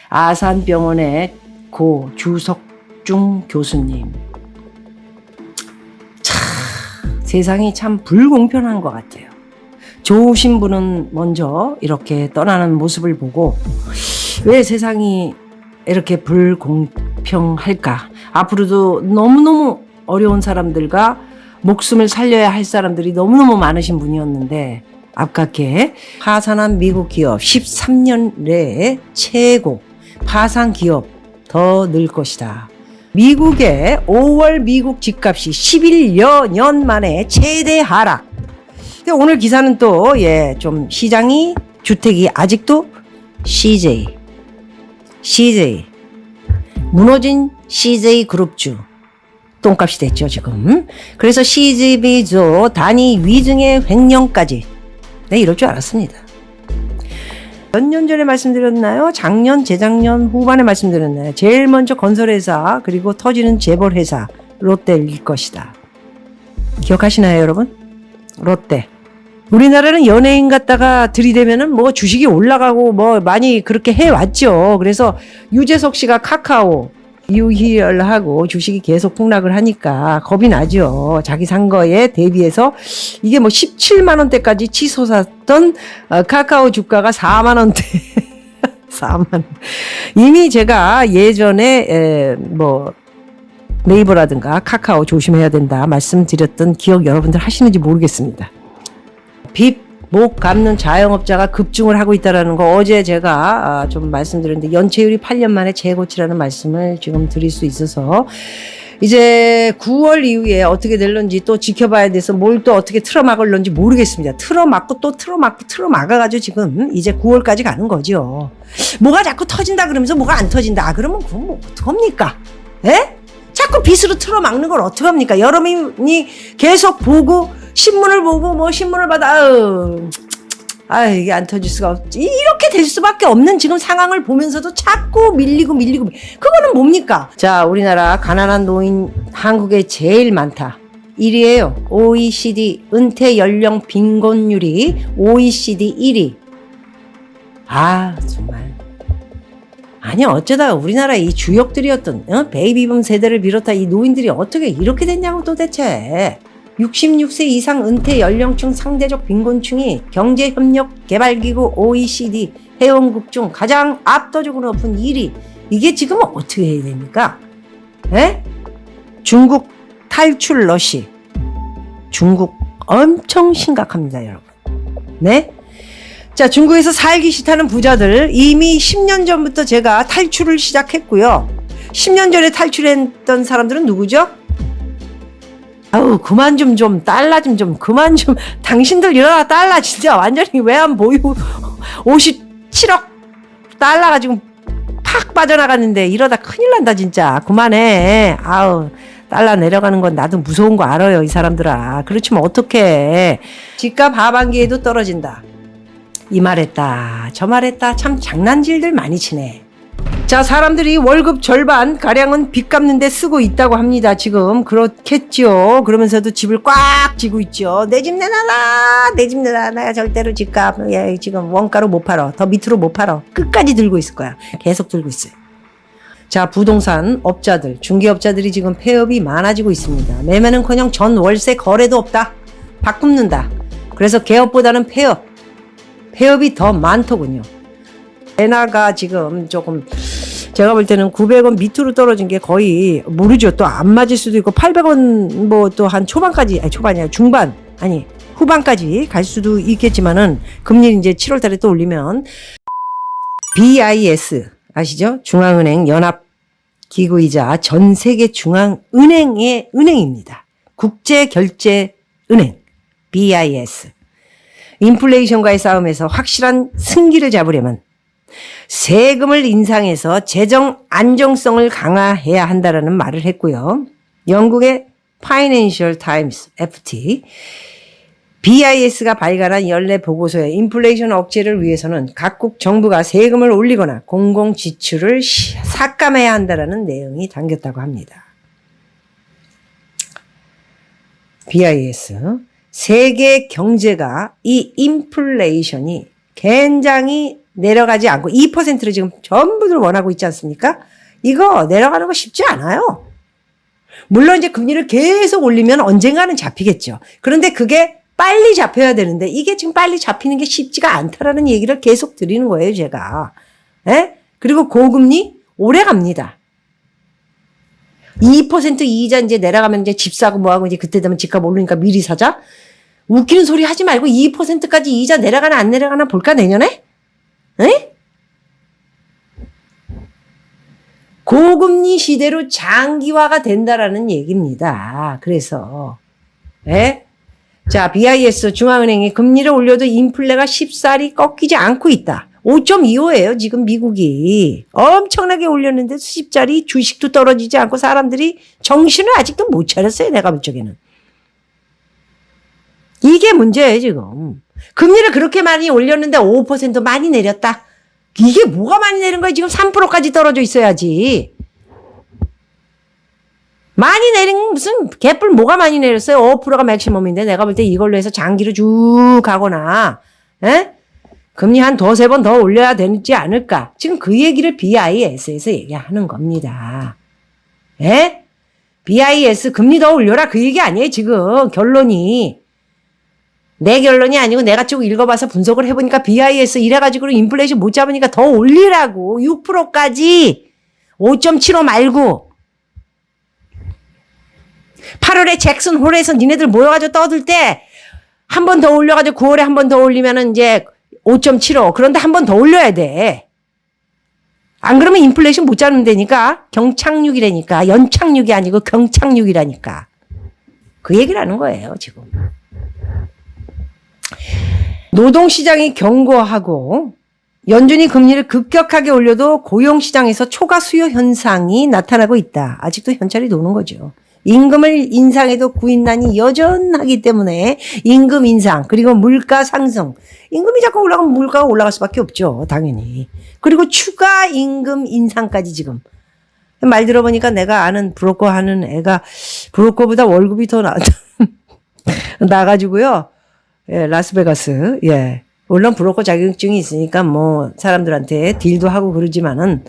아산병원의 고 주석중 교수님. 참 세상이 참 불공평한 것 같아요. 좋으신 분은 먼저 이렇게 떠나는 모습을 보고 왜 세상이 이렇게 불공평할까? 앞으로도 너무너무 어려운 사람들과 목숨을 살려야 할 사람들이 너무너무 많으신 분이었는데 아깝게 파산한 미국 기업 13년 내에 최고 파산 기업 더 늘 것이다. 미국의 5월 미국 집값이 11여 년 만에 최대 하락. 근데 오늘 기사는 또 좀 시장이 주택이 아직도 CJ 무너진 CJ 그룹주 똥값이 됐죠 지금. 그래서 CJ비조 단위 위증의 횡령까지. 네, 이럴 줄 알았습니다. 몇 년 전에 말씀드렸나요? 작년, 재작년 후반에 말씀드렸나요? 제일 먼저 건설회사 그리고 터지는 재벌회사 롯데일 것이다. 기억하시나요 여러분? 롯데. 우리나라는 연예인 갖다가 들이대면은 뭐 주식이 올라가고 뭐 많이 그렇게 해왔죠. 그래서 유재석 씨가 카카오 유희열하고 주식이 계속 폭락을 하니까 겁이 나죠. 자기 산 거에 대비해서 이게 뭐 17만 원대까지 치솟았던 카카오 주가가 4만 원대. 4만 원. 이미 제가 예전에 뭐 네이버라든가 카카오 조심해야 된다 말씀드렸던 기억 여러분들 하시는지 모르겠습니다. 빚 못 갚는 자영업자가 급증을 하고 있다는 거 어제 제가 좀 말씀드렸는데 연체율이 8년 만에 최고치라는 말씀을 지금 드릴 수 있어서 이제 9월 이후에 어떻게 될런지 또 지켜봐야 돼서 뭘 또 어떻게 틀어막을런지 모르겠습니다. 틀어막고 또 틀어막아가지고 지금 이제 9월까지 가는 거죠. 뭐가 자꾸 터진다 그러면서 뭐가 안 터진다. 그러면 그건 뭐 어떡합니까? 에? 자꾸 빚으로 틀어막는 걸 어떡합니까? 여러분이 계속 보고 신문을 보고 뭐 신문을 받아 이게 안 터질 수가 없지. 이렇게 될 수밖에 없는 지금 상황을 보면서도 자꾸 밀리고 그거는 뭡니까? 자, 우리나라 가난한 노인 한국에 제일 많다. 1위예요. OECD 은퇴 연령 빈곤율이 OECD 1위. 정말. 아니 어쩌다가 우리나라 이 주역들이었던 베이비붐 세대를 비롯한 이 노인들이 어떻게 이렇게 됐냐고 도대체. 66세 이상 은퇴 연령층 상대적 빈곤층이 경제협력개발기구 OECD 회원국 중 가장 압도적으로 높은 1위. 이게 지금 어떻게 해야 됩니까? 에? 중국 탈출 러시. 중국 엄청 심각합니다, 여러분. 네? 자, 중국에서 살기 싫다는 부자들 이미 10년 전부터 제가 탈출을 시작했고요. 10년 전에 탈출했던 사람들은 누구죠? 그만 좀 달러 좀 그만 좀 당신들 일어나. 달러 진짜 완전히 외환 보유 57억 달러가 지금 팍 빠져나갔는데 이러다 큰일 난다 진짜. 그만해. 달러 내려가는 건 나도 무서운 거 알아요 이 사람들아. 그렇지만 어떡해. 집값 하반기에도 떨어진다. 이 말했다 저 말했다 참 장난질들 많이 치네. 자, 사람들이 월급 절반 가량은 빚 갚는 데 쓰고 있다고 합니다. 지금 그렇겠죠. 그러면서도 집을 꽉 쥐고 있죠. 내 집 내놔라. 내 집 내놔라. 내가 절대로 집값 지금 원가로 못 팔아. 더 밑으로 못 팔아. 끝까지 들고 있을 거야. 계속 들고 있어요. 자, 부동산 업자들, 중개업자들이 지금 폐업이 많아지고 있습니다. 매매는커녕 전 월세 거래도 없다. 바꿈는다. 그래서 개업보다는 폐업이 더 많더군요. 엔화가 지금 조금 제가 볼 때는 900원 밑으로 떨어진 게 거의 모르죠. 또 안 맞을 수도 있고 800원 뭐 또 한 초반까지 초반이 아니라 중반 후반까지 갈 수도 있겠지만은 금리 이제 7월 달에 또 올리면 BIS 아시죠? 중앙은행 연합기구이자 전 세계 중앙은행의 은행입니다. 국제결제은행 BIS. 인플레이션과의 싸움에서 확실한 승기를 잡으려면 세금을 인상해서 재정 안정성을 강화해야 한다라는 말을 했고요. 영국의 파이낸셜 타임스 FT BIS가 발간한 연례 보고서에 인플레이션 억제를 위해서는 각국 정부가 세금을 올리거나 공공 지출을 삭감해야 한다라는 내용이 담겼다고 합니다. BIS 세계 경제가 이 인플레이션이 굉장히 내려가지 않고 2%를 지금 전부들 원하고 있지 않습니까? 이거 내려가는 거 쉽지 않아요. 물론 이제 금리를 계속 올리면 언젠가는 잡히겠죠. 그런데 그게 빨리 잡혀야 되는데 이게 지금 빨리 잡히는 게 쉽지가 않다라는 얘기를 계속 드리는 거예요, 제가. 예? 그리고 고금리 오래 갑니다. 2% 이자 이제 내려가면 이제 집 사고 뭐하고 이제 그때 되면 집값 오르니까 미리 사자? 웃기는 소리 하지 말고 2%까지 이자 내려가나 안 내려가나 볼까, 내년에? 에? 고금리 시대로 장기화가 된다라는 얘기입니다. 그래서, 예? 자, BIS 중앙은행이 금리를 올려도 인플레가 쉽사리 꺾이지 않고 있다. 5.25예요, 지금 미국이. 엄청나게 올렸는데 수십짜리 주식도 떨어지지 않고 사람들이 정신을 아직도 못 차렸어요, 내가 볼 적에는. 이게 문제예요, 지금. 금리를 그렇게 많이 올렸는데 5% 많이 내렸다. 이게 뭐가 많이 내린 거야? 지금 3%까지 떨어져 있어야지. 많이 내린 건 무슨 개뿔 뭐가 많이 내렸어요? 5%가 맥시멈인데 내가 볼 때 이걸로 해서 장기로 쭉 가거나, 에? 금리 한 두세 번 더 올려야 되지 않을까? 지금 그 얘기를 BIS에서 얘기하는 겁니다. 에? BIS 금리 더 올려라 그 얘기 아니에요, 지금. 결론이. 내 결론이 아니고 내가 쭉 읽어봐서 분석을 해보니까 BIS 이래가지고 인플레이션 못 잡으니까 더 올리라고. 6%까지. 5.75 말고. 8월에 잭슨 홀에서 니네들 모여가지고 떠들 때 한 번 더 올려가지고 9월에 한 번 더 올리면은 이제 5.75. 그런데 한 번 더 올려야 돼. 안 그러면 인플레이션 못 잡는다니까. 경착륙이라니까. 연착륙이 아니고 경착륙이라니까. 그 얘기를 하는 거예요, 지금. 노동시장이 견고하고 연준이 금리를 급격하게 올려도 고용시장에서 초과 수요 현상이 나타나고 있다. 아직도 현찰이 도는 거죠. 임금을 인상해도 구인난이 여전하기 때문에 임금 인상 그리고 물가 상승. 임금이 자꾸 올라가면 물가가 올라갈 수밖에 없죠. 당연히. 그리고 추가 임금 인상까지 지금. 말 들어보니까 내가 아는 브로커 하는 애가 브로커보다 월급이 더 나가지고요. 예, 라스베가스. 예. 물론 브로커 자격증이 있으니까 뭐 사람들한테 딜도 하고 그러지만은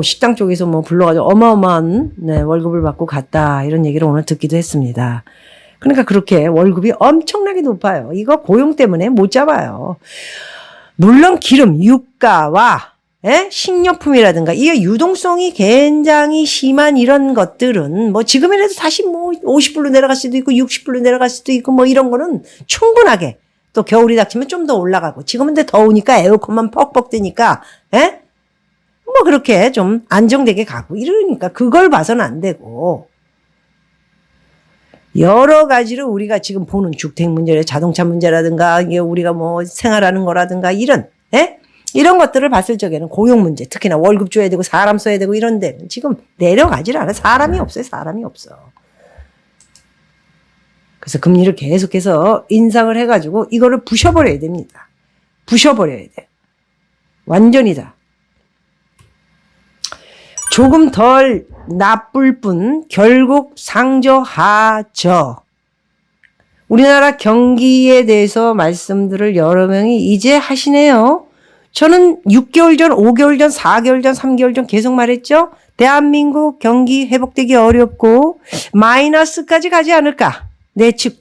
식당 쪽에서 뭐 불러가지고 어마어마한 네, 월급을 받고 갔다. 이런 얘기를 오늘 듣기도 했습니다. 그러니까 그렇게 월급이 엄청나게 높아요. 이거 고용 때문에 못 잡아요. 물론 기름, 유가와 식료품이라든가 이게 유동성이 굉장히 심한 이런 것들은 뭐 지금이라도 다시 뭐 50불로 내려갈 수도 있고 60불로 내려갈 수도 있고 뭐 이런 거는 충분하게 또 겨울이 닥치면 좀 더 올라가고 지금은 근데 더우니까 에어컨만 퍽퍽 뜨니까 뭐 그렇게 좀 안정되게 가고 이러니까 그걸 봐서는 안 되고 여러 가지로 우리가 지금 보는 주택 문제, 자동차 문제라든가 이게 우리가 뭐 생활하는 거라든가 이런 것들을 봤을 적에는 고용 문제, 특히나 월급 줘야 되고 사람 써야 되고 이런 데는 지금 내려가질 않아. 사람이 없어요. 사람이 없어. 그래서 금리를 계속해서 인상을 해가지고 이거를 부셔버려야 됩니다. 부셔버려야 돼. 완전히 다. 조금 덜 나쁠 뿐 결국 상저하저. 우리나라 경기에 대해서 말씀들을 여러 명이 이제 하시네요. 저는 6개월 전, 5개월 전, 4개월 전, 3개월 전 계속 말했죠. 대한민국 경기 회복되기 어렵고 마이너스까지 가지 않을까. 내 측.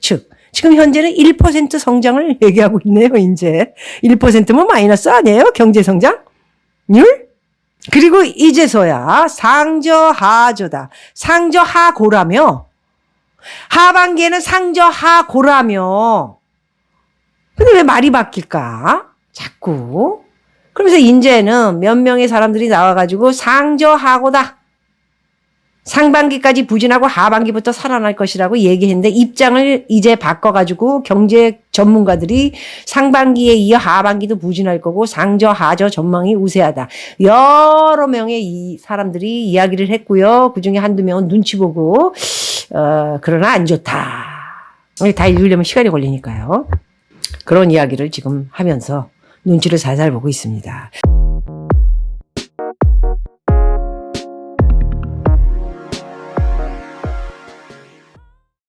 지금 현재는 1% 성장을 얘기하고 있네요. 이제 1%면 마이너스 아니에요? 경제 성장? 율? 그리고 이제서야 상저하저다. 상저하고라며. 하반기에는 상저하고라며. 근데 왜 말이 바뀔까? 자꾸. 그러면서 이제는 몇 명의 사람들이 나와가지고 상저하고다. 상반기까지 부진하고 하반기부터 살아날 것이라고 얘기했는데 입장을 이제 바꿔가지고 경제 전문가들이 상반기에 이어 하반기도 부진할 거고 상저하저 전망이 우세하다. 여러 명의 이 사람들이 이야기를 했고요. 그중에 한두 명은 눈치 보고 그러나 안 좋다. 다 읽으려면 시간이 걸리니까요. 그런 이야기를 지금 하면서 눈치를 살살 보고 있습니다.